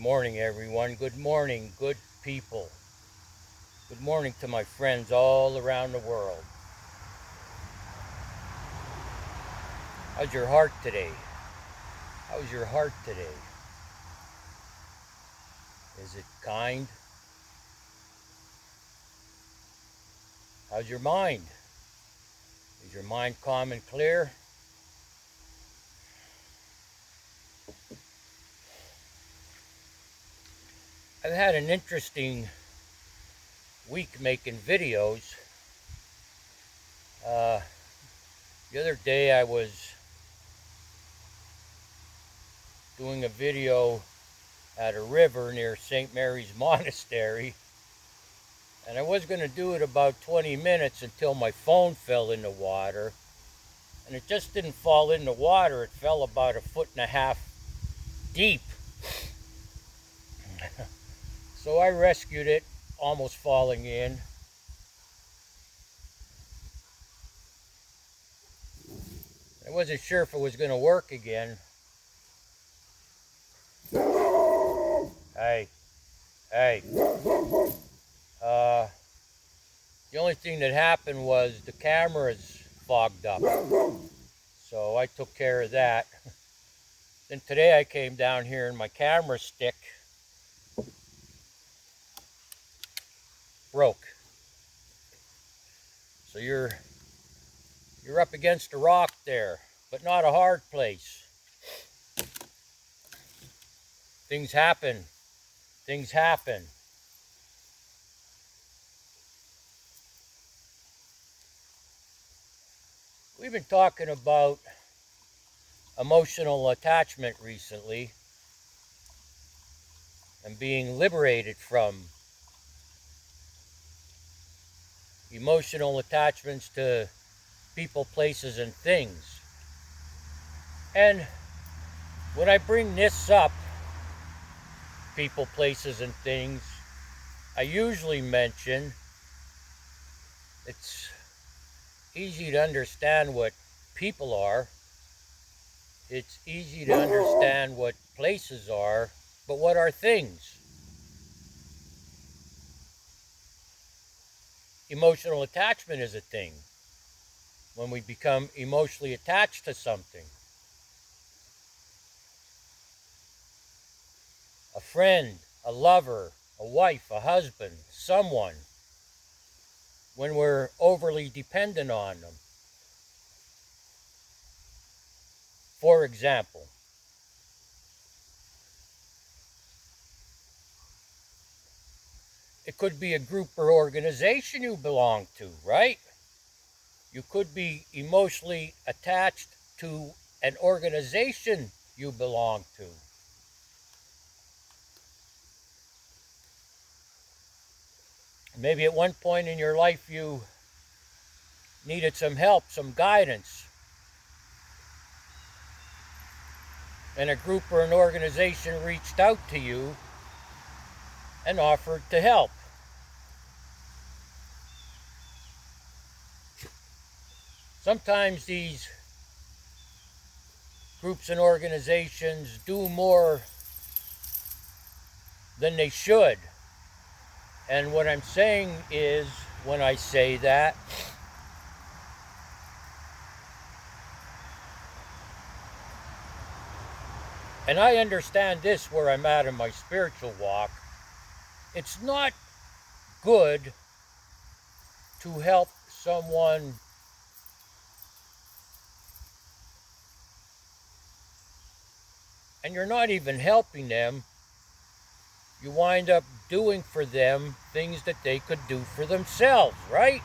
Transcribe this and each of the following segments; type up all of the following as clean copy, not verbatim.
morning, everyone. Good morning, good people. Good morning to my friends all around the world. How's your heart today? How's your heart today? Is it kind? How's your mind? Is your mind calm and clear? I've had an interesting week making videos. The other day I was doing a video at a river near St. Mary's Monastery, and I was going to do it about 20 minutes until my phone fell in the water, and it just didn't fall in the water. It fell about 1.5 feet deep. So I rescued it, almost falling in. I wasn't sure if it was going to work again. Hey. The only thing that happened was the cameras fogged up. So I took care of that. Then today I came down here and my camera stick broke. So you're up against a rock there, but not a hard place. Things happen. We've been talking about emotional attachment recently and being liberated from emotional attachments to people, places, and things. And when I bring this up, people, places, and things, I usually mention it's easy to understand what people are. It's easy to understand what places are, but what are things? Emotional attachment is a thing. When we become emotionally attached to something. A friend, a lover, a wife, a husband, someone. When we're overly dependent on them. For example, it could be a group or organization you belong to, right? You could be emotionally attached to an organization you belong to. Maybe at one point in your life you needed some help, some guidance. And a group or an organization reached out to you and offered to help. Sometimes these groups and organizations do more than they should. And what I'm saying is, when I say that, and I understand this where I'm at in my spiritual walk, it's not good to help someone and you're not even helping them. You wind up doing for them things that they could do for themselves, right?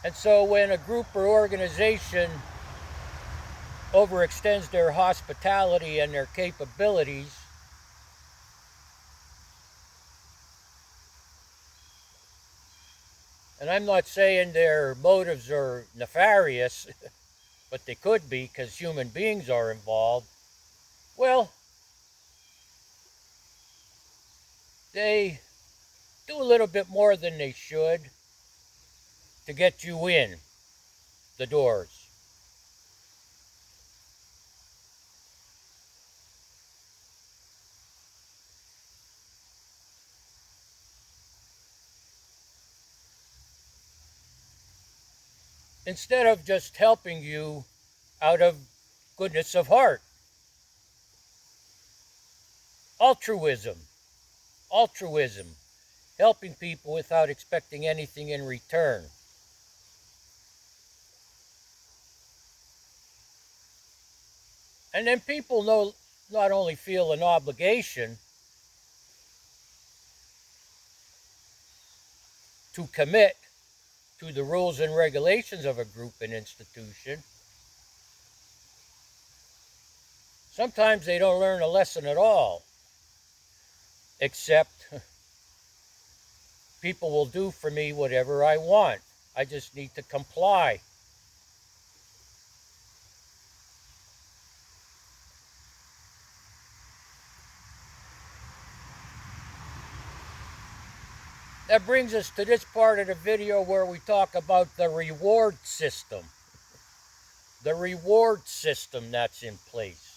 And so when a group or organization overextends their hospitality and their capabilities, and I'm not saying their motives are nefarious, but they could be because human beings are involved, well, they do a little bit more than they should to get you in the doors. Instead of just helping you out of goodness of heart. Altruism. Altruism. Helping people without expecting anything in return. And then people not only feel an obligation to commit to the rules and regulations of a group and institution, sometimes they don't learn a lesson at all, except people will do for me whatever I want. I just need to comply. That brings us to this part of the video where we talk about the reward system. The reward system that's in place.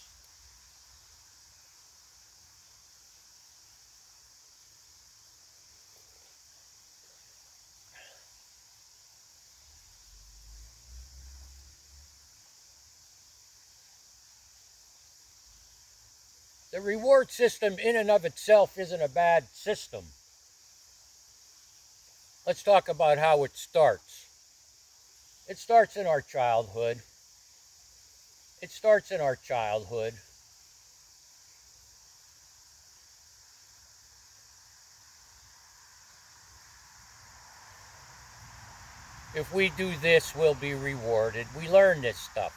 The reward system in and of itself isn't a bad system. Let's talk about how it starts. It starts in our childhood. It starts in our childhood. If we do this, we'll be rewarded. We learn this stuff.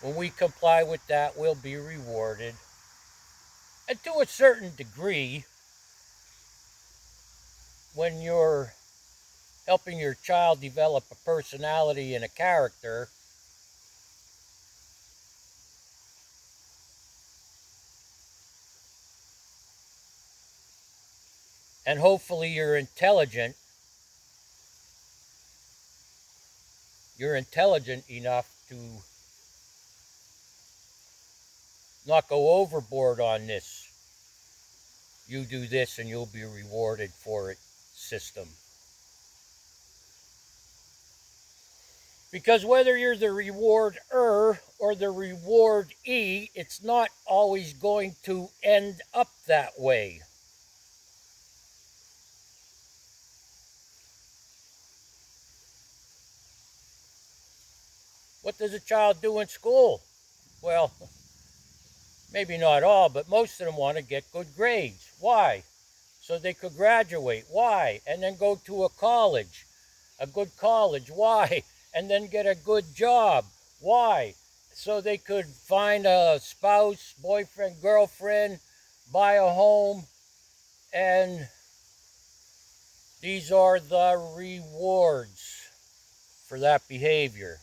When we comply with that, we'll be rewarded. And to a certain degree, when you're helping your child develop a personality and a character, and hopefully you're intelligent enough to not go overboard on this. You do this and you'll be rewarded for it system. Because whether you're the rewarder or the rewardee, it's not always going to end up that way. What does a child do in school? Well, maybe not all, but most of them want to get good grades. Why? So they could graduate. Why? And then go to a college. A good college. Why? And then get a good job. Why? So they could find a spouse, boyfriend, girlfriend, buy a home, and these are the rewards for that behavior.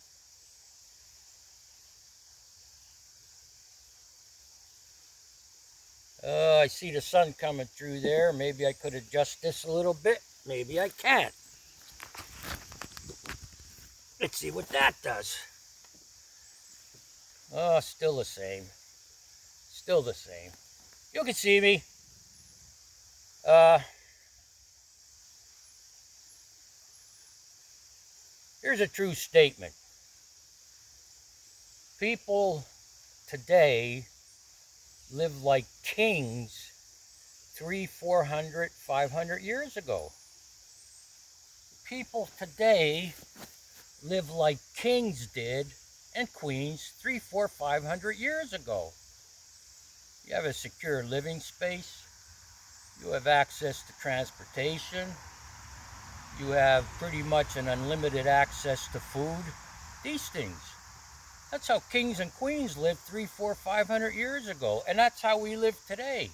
I see the sun coming through there. Maybe I could adjust this a little bit. Maybe I can't. Let's see what that does. Oh, still the same. Still the same. You can see me. Here's a true statement. People today live like kings 300, 400, 500 years ago. People today live like kings did and queens 300, 400, 500 years ago. You have a secure living space. You have access to transportation. You have pretty much an unlimited access to food. These things. That's how kings and queens lived 300, 400, 500 years ago. And that's how we live today.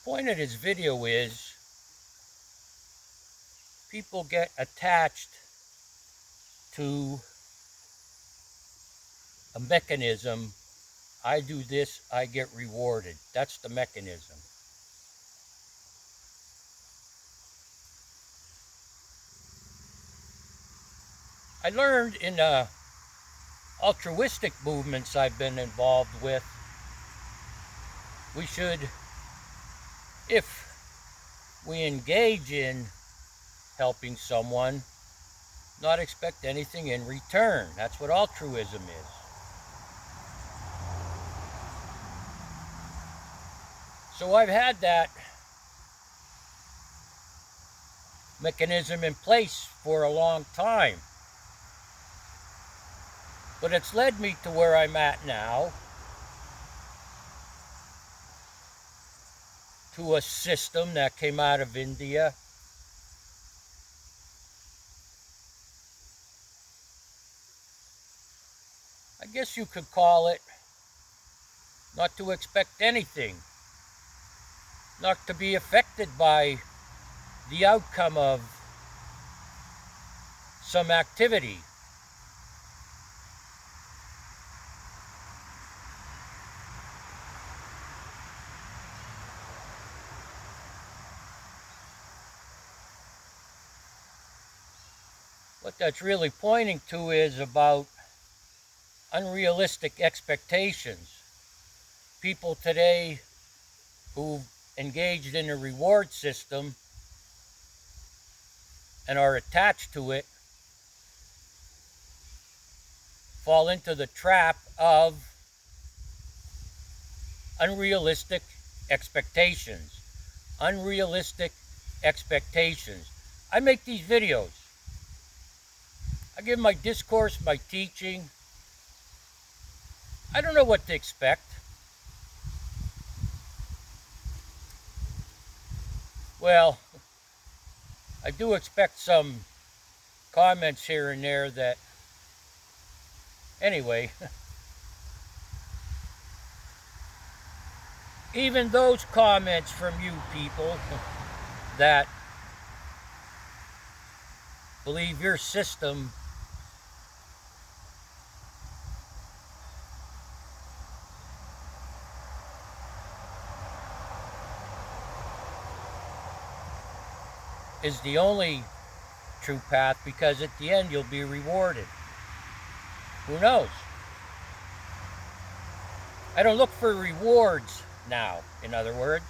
point of this video is people get attached to a mechanism. I do this, I get rewarded. That's the mechanism. I learned in altruistic movements I've been involved with, we should, if we engage in helping someone, not expect anything in return. That's what altruism is. So I've had that mechanism in place for a long time. But it's led me to where I'm at now, to a system that came out of India. I guess you could call it not to expect anything, not to be affected by the outcome of some activity. What that's really pointing to is about unrealistic expectations. People today who've engaged in a reward system and are attached to it fall into the trap of unrealistic expectations. Unrealistic expectations. I make these videos. I give my discourse, my teaching. I don't know what to expect. Well, I do expect some comments here and there that, anyway, even those comments from you people that believe your system is the only true path, because at the end you'll be rewarded. Who knows? I don't look for rewards now, in other words.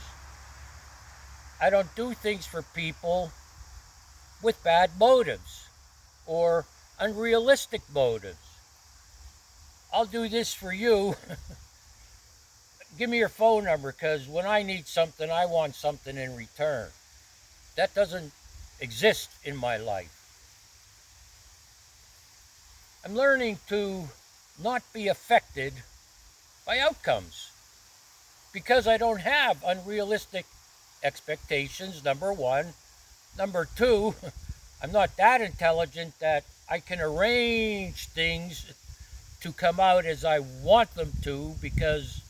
I don't do things for people with bad motives or unrealistic motives. I'll do this for you. Give me your phone number, because when I need something, I want something in return. That doesn't exist in my life. I'm learning to not be affected by outcomes because I don't have unrealistic expectations, number one. Number two, I'm not that intelligent that I can arrange things to come out as I want them to, because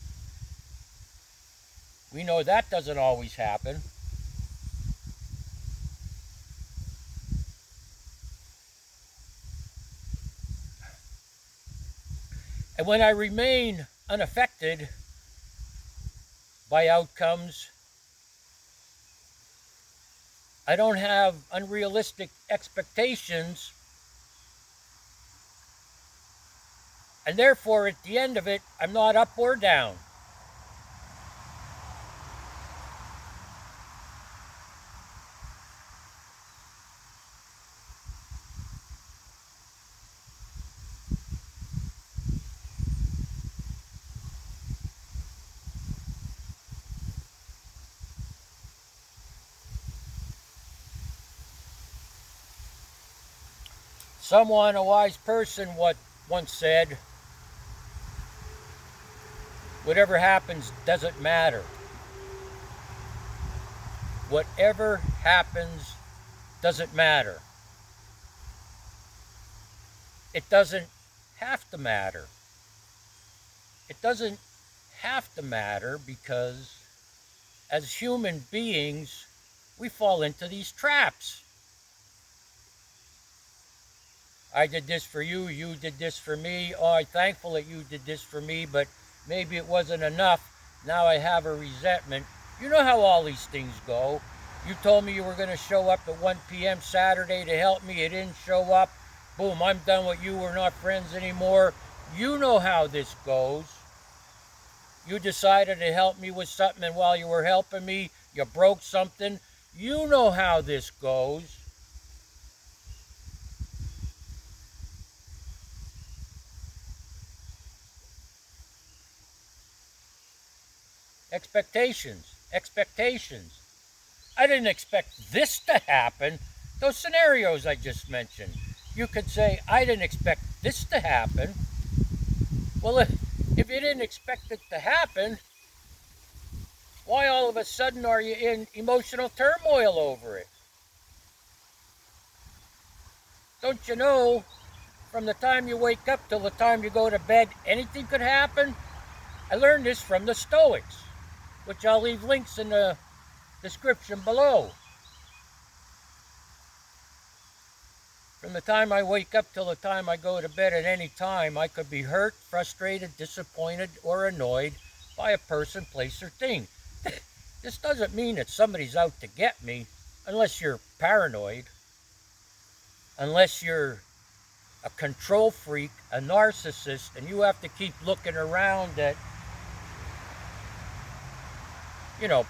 we know that doesn't always happen. And when I remain unaffected by outcomes, I don't have unrealistic expectations, and therefore at the end of it, I'm not up or down. Someone, a wise person, once said, whatever happens doesn't matter. Whatever happens doesn't matter. It doesn't have to matter. It doesn't have to matter because as human beings, we fall into these traps. I did this for you, you did this for me. Oh, I'm thankful that you did this for me, but maybe it wasn't enough. Now I have a resentment. You know how all these things go. You told me you were going to show up at 1 p.m. Saturday to help me. You didn't show up. Boom, I'm done with you. We're not friends anymore. You know how this goes. You decided to help me with something, and while you were helping me, you broke something. You know how this goes. Expectations. I didn't expect this to happen. Those scenarios I just mentioned. You could say, I didn't expect this to happen. Well, if you didn't expect it to happen, why all of a sudden are you in emotional turmoil over it? Don't you know, from the time you wake up till the time you go to bed, anything could happen? I learned this from the Stoics, which I'll leave links in the description below. From the time I wake up till the time I go to bed at any time, I could be hurt, frustrated, disappointed, or annoyed by a person, place, or thing. This doesn't mean that somebody's out to get me, unless you're paranoid, unless you're a control freak, a narcissist, and you have to keep looking around at,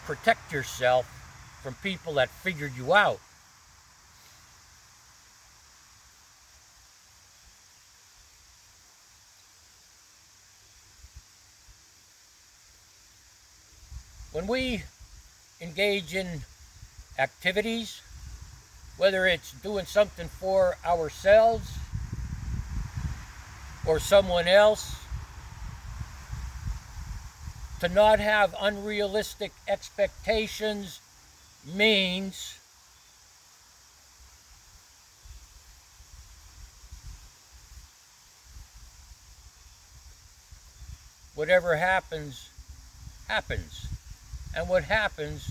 protect yourself from people that figured you out. When we engage in activities, whether it's doing something for ourselves or someone else, to not have unrealistic expectations means whatever happens, happens. And what happens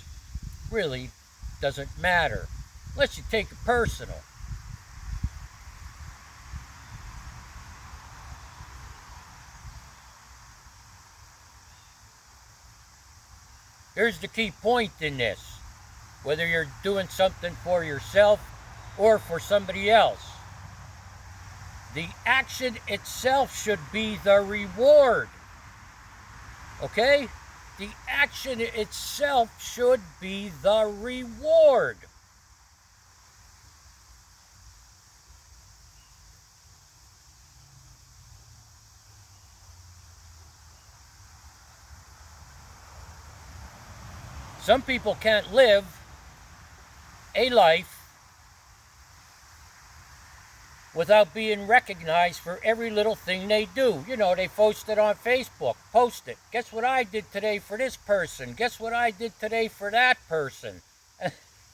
really doesn't matter, unless you take it personal. Here's the key point in this. Whether you're doing something for yourself or for somebody else, the action itself should be the reward. Okay? The action itself should be the reward. Some people can't live a life without being recognized for every little thing they do. They post it on Facebook. Post it. Guess what I did today for this person? Guess what I did today for that person?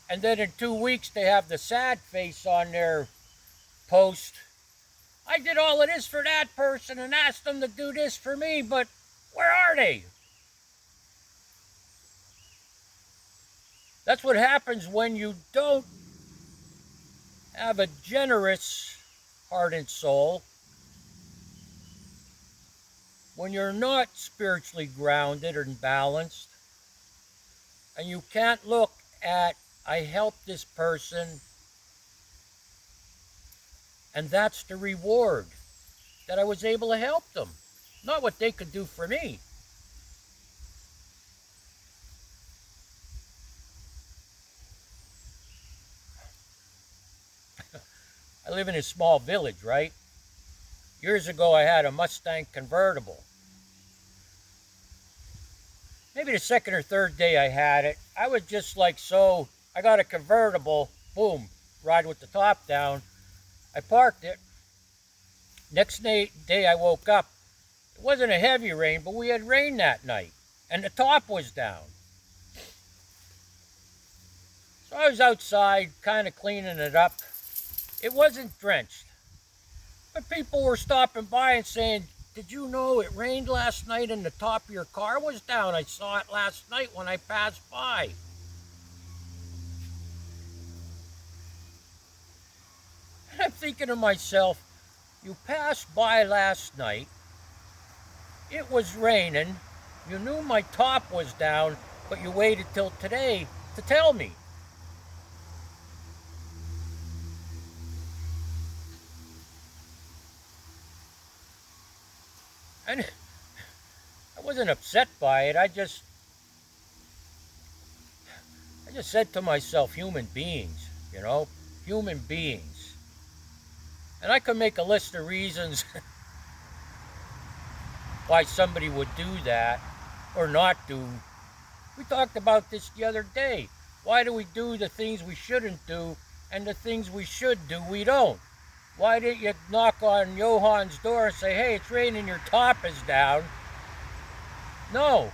And then in 2 weeks, they have the sad face on their post. I did all of this for that person and asked them to do this for me, but where are they? That's what happens when you don't have a generous heart and soul, when you're not spiritually grounded and balanced, and you can't look at, I helped this person, and that's the reward, that I was able to help them, not what they could do for me. I live in a small village, right? Years ago, I had a Mustang convertible. Maybe the second or third day I had it, I was just like, so I got a convertible, boom, ride with the top down. I parked it. Next day I woke up. It wasn't a heavy rain, but we had rain that night, and the top was down. So I was outside kind of cleaning it up. It wasn't drenched, but people were stopping by and saying, did you know it rained last night and the top of your car was down? I saw it last night when I passed by. And I'm thinking to myself, you passed by last night, it was raining, you knew my top was down, but you waited till today to tell me. And I wasn't upset by it. I just said to myself, human beings, human beings. And I could make a list of reasons why somebody would do that or not do. We talked about this the other day. Why do we do the things we shouldn't do, and the things we should do we don't? Why didn't you knock on Johan's door and say, hey, it's raining, your top is down? No.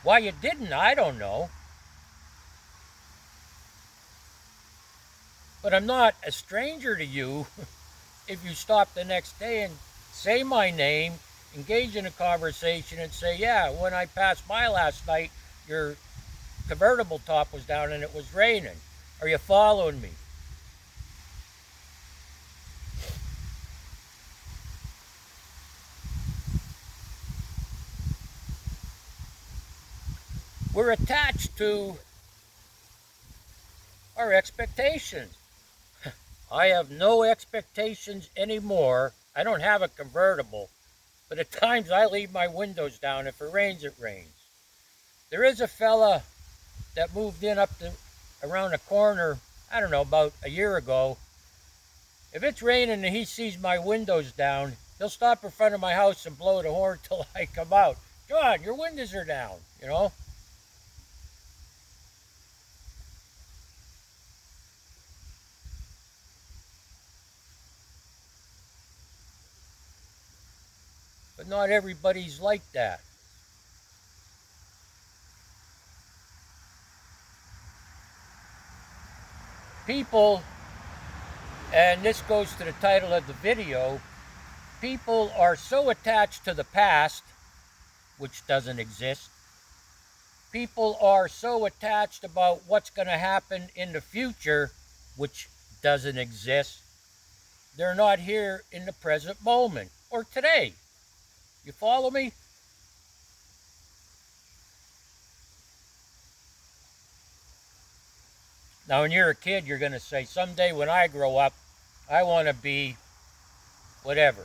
Why you didn't, I don't know. But I'm not a stranger to you if you stop the next day and say my name, engage in a conversation and say, yeah, when I passed by last night, your convertible top was down and it was raining. Are you following me? We're attached to our expectations. I have no expectations anymore. I don't have a convertible, but at times I leave my windows down. If it rains, it rains. There is a fella that moved in around the corner, I don't know, about a year ago. If it's raining and he sees my windows down, he'll stop in front of my house and blow the horn till I come out. John, your windows are down, But not everybody's like that. People, and this goes to the title of the video, people are so attached to the past, which doesn't exist. People are so attached about what's going to happen in the future, which doesn't exist. They're not here in the present moment or today. You follow me? Now, when you're a kid, you're going to say, someday when I grow up, I want to be whatever.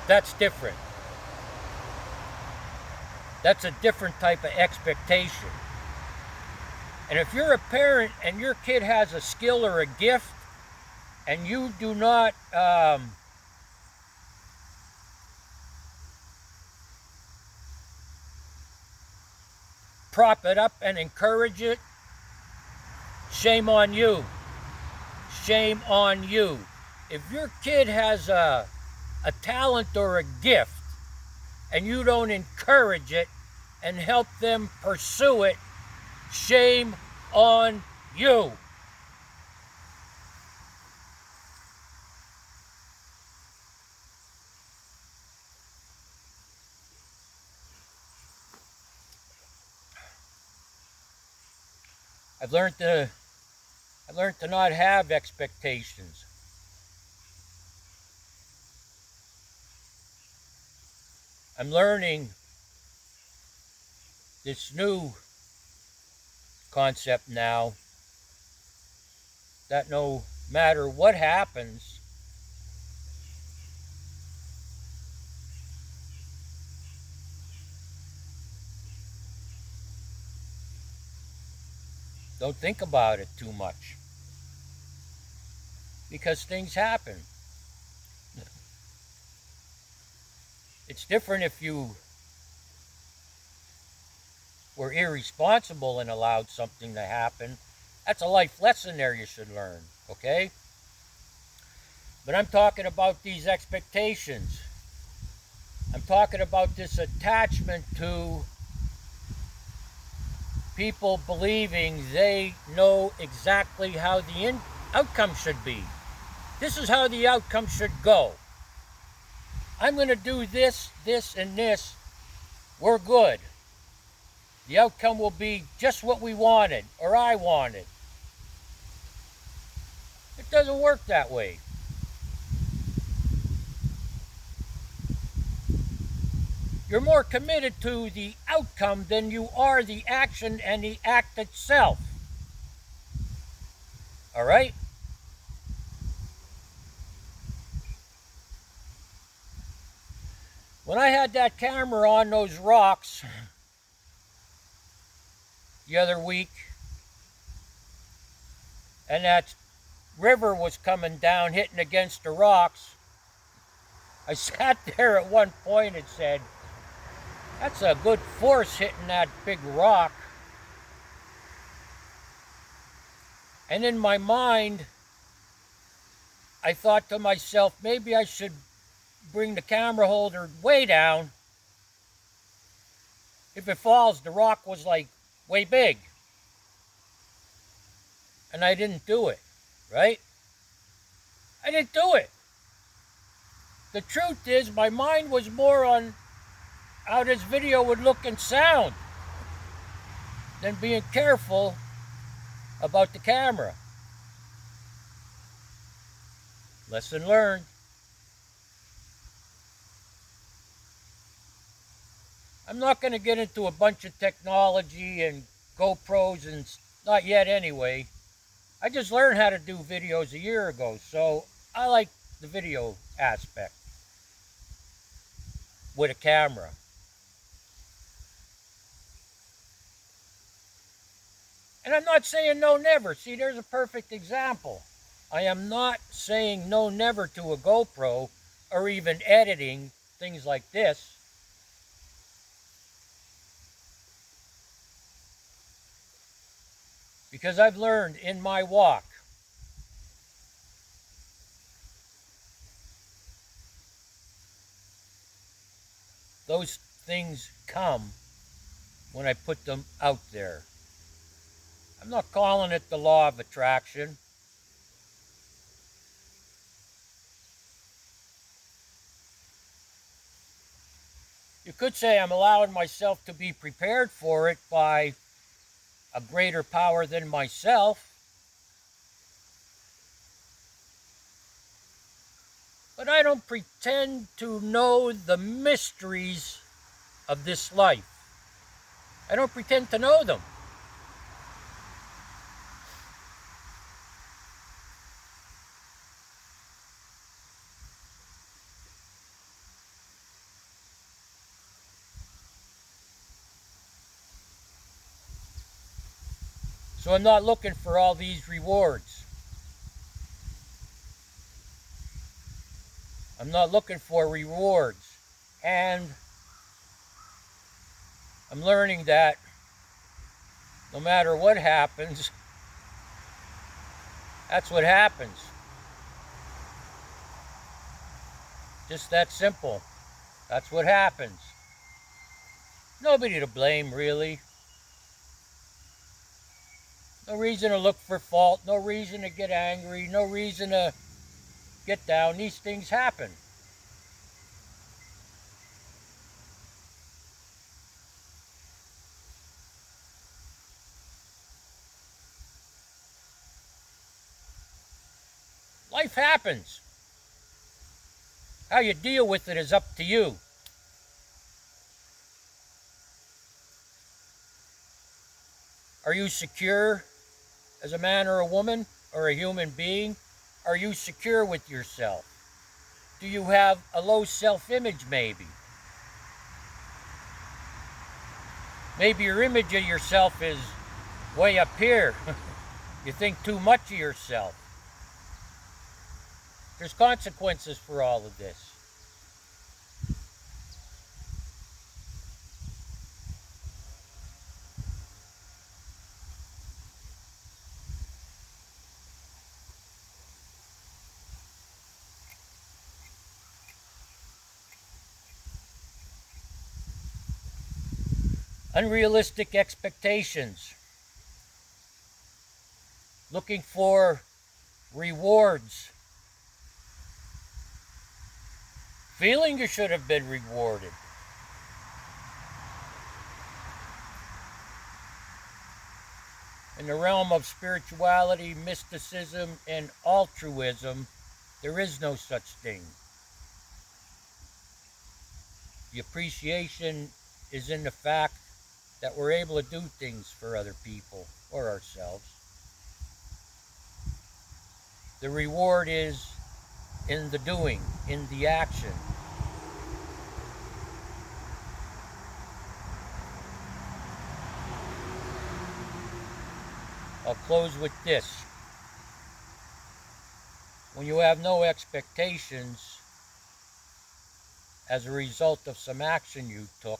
That's different. That's a different type of expectation. And if you're a parent and your kid has a skill or a gift, and you do not prop it up and encourage it, shame on you. Shame on you. If your kid has a talent or a gift and you don't encourage it and help them pursue it, shame on you. I've learned to not have expectations. I'm learning this new concept now that no matter what happens, don't think about it too much, because things happen. It's different if you were irresponsible and allowed something to happen. That's a life lesson there you should learn, okay? But I'm talking about these expectations. I'm talking about this attachment to people believing they know exactly how the outcome should be. This is how the outcome should go. I'm going to do this, this, and this. We're good. The outcome will be just what we wanted, or I wanted. It doesn't work that way. You're more committed to the outcome than you are the action and the act itself. All right? When I had that camera on those rocks the other week, and that river was coming down, hitting against the rocks, I sat there at one point and said, that's a good force hitting that big rock. And in my mind, I thought to myself, maybe I should bring the camera holder way down. If it falls, the rock was like way big. And I didn't do it, right? I didn't do it. The truth is, my mind was more on how this video would look and sound than being careful about the camera. Lesson learned. I'm not going to get into a bunch of technology and GoPros, and not yet anyway. I just learned how to do videos a year ago, so I like the video aspect with a camera. And I'm not saying no never. See, there's a perfect example. I am not saying no never to a GoPro or even editing things like this. Because I've learned in my walk those things come when I put them out there. I'm not calling it the law of attraction. You could say I'm allowing myself to be prepared for it by a greater power than myself. But I don't pretend to know the mysteries of this life. I don't pretend to know them. So I'm not looking for all these rewards. I'm not looking for rewards. And I'm learning that no matter what happens, that's what happens. Just that simple. That's what happens. Nobody to blame, really. No reason to look for fault, no reason to get angry, no reason to get down. These things happen. Life happens. How you deal with it is up to you. Are you secure as a man or a woman or a human being? Are you secure with yourself? Do you have a low self-image maybe? Maybe your image of yourself is way up here. You think too much of yourself. There's consequences for all of this. Unrealistic expectations. Looking for rewards. Feeling you should have been rewarded. In the realm of spirituality, mysticism, and altruism, there is no such thing. The appreciation is in the fact that we're able to do things for other people or ourselves. The reward is in the doing, in the action. I'll close with this. When you have no expectations as a result of some action you took,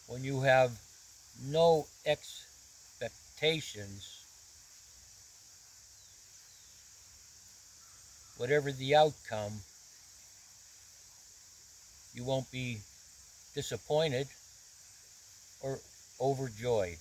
when you have no expectations, whatever the outcome, you won't be disappointed or overjoyed.